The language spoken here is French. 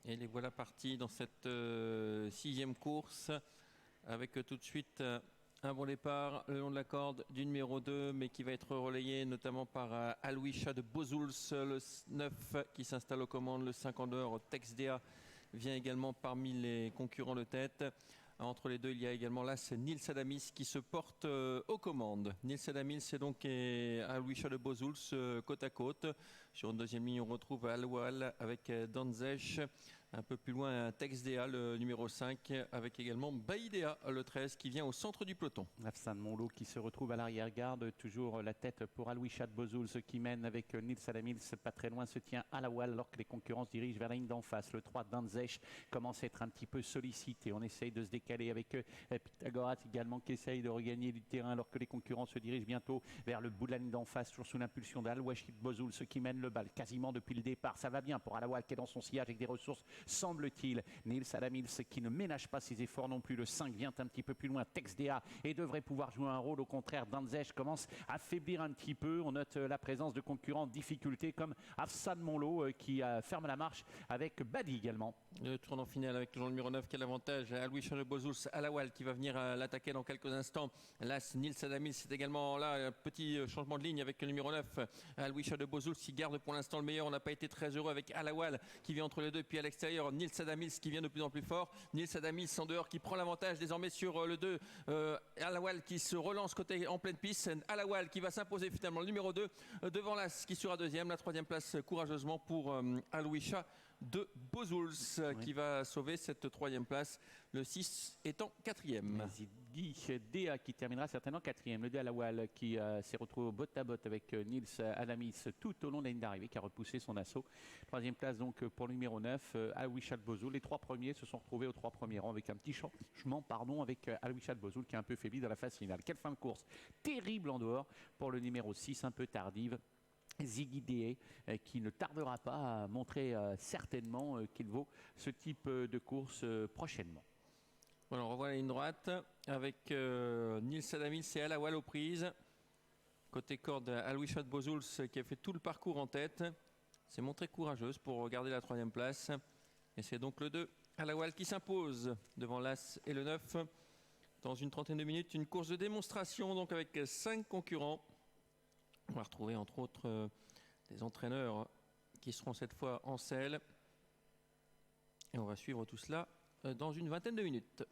Et les voilà partis dans cette sixième course avec tout de suite un bon départ le long de la corde du numéro 2, mais qui va être relayé notamment par Aloysia de Bozouls, le 9 qui s'installe aux commandes, le 52 Texdea vient également parmi les concurrents de tête. Entre les deux, il y a également l'As Nils Adamis qui se porte aux commandes. Nils Adamis, c'est donc Aloysia de Bozouls côte à côte. Sur une deuxième ligne, on retrouve Alwal avec Danzech. Un peu plus loin, Texdea, le numéro 5, avec également Baïdea, le 13, qui vient au centre du peloton. Afsan Monlo qui se retrouve à l'arrière-garde, toujours la tête pour Aloysia de Bozouls qui mène avec Nils Adamils. Pas très loin se tient Alawal alors que les concurrents se dirigent vers la ligne d'en face. Le 3 Danzech commence à être un petit peu sollicité. On essaye de se décaler avec Pythagoras également qui essaye de regagner du terrain alors que les concurrents se dirigent bientôt vers le bout de la ligne d'en face, toujours sous l'impulsion d'Aloysia de Bozouls qui mène le bal quasiment depuis le départ. Ça va bien pour Alawal qui est dans son sillage avec des ressources, semble-t-il. Nils Adamils qui ne ménage pas ses efforts non plus. Le 5 vient un petit peu plus loin. Texdea et devrait pouvoir jouer un rôle. Au contraire, Danzech commence à faiblir un petit peu. On note la présence de concurrents en difficulté comme Afsan Monlo qui ferme la marche avec Badi également. Le tournant final avec le numéro 9 qui a l'avantage. Aloysia de Bozouls, Alawal qui va venir l'attaquer dans quelques instants. L'As Nils Adamils, c'est également là un petit changement de ligne avec le numéro 9. Aloysia de Bozouls qui garde pour l'instant le meilleur. On n'a pas été très heureux avec Alawal qui vient entre les deux. Puis à l'extérieur, Nils Adamils qui vient de plus en plus fort. Nils Adamils en dehors qui prend l'avantage désormais sur le 2. Alawal qui se relance côté en pleine piste. Alawal qui va s'imposer finalement le numéro 2 devant l'As qui sera deuxième. La troisième place courageusement pour Aloysia de Bozouls qui va sauver cette troisième place, le 6 étant quatrième. Ziggy Dea qui terminera certainement quatrième. Le 2 Alawal qui s'est retrouvé botte à botte avec Nils Adamis tout au long de la ligne d'arrivée, qui a repoussé son assaut. Troisième place donc pour le numéro 9, Aloysia de Bozouls. Les trois premiers se sont retrouvés aux trois premiers rangs avec un petit changement avec Aloysia de Bozouls qui est un peu faibli dans la phase finale. Quelle fin de course terrible en dehors pour le numéro 6, un peu tardive. Ziggy Dea qui ne tardera pas à montrer certainement qu'il vaut ce type de course prochainement. Voilà, on revoit la ligne droite avec Nils Adamis et Alawal aux prises. Côté corde, Aloysia de Bozouls qui a fait tout le parcours en tête. s'est montrée courageuse pour garder la troisième place. Et c'est donc le 2, Alawal, qui s'impose devant l'As et le 9. Dans une trentaine de minutes, une course de démonstration donc avec 5 concurrents. On va retrouver entre autres des entraîneurs qui seront cette fois en selle. Et on va suivre tout cela dans une vingtaine de minutes.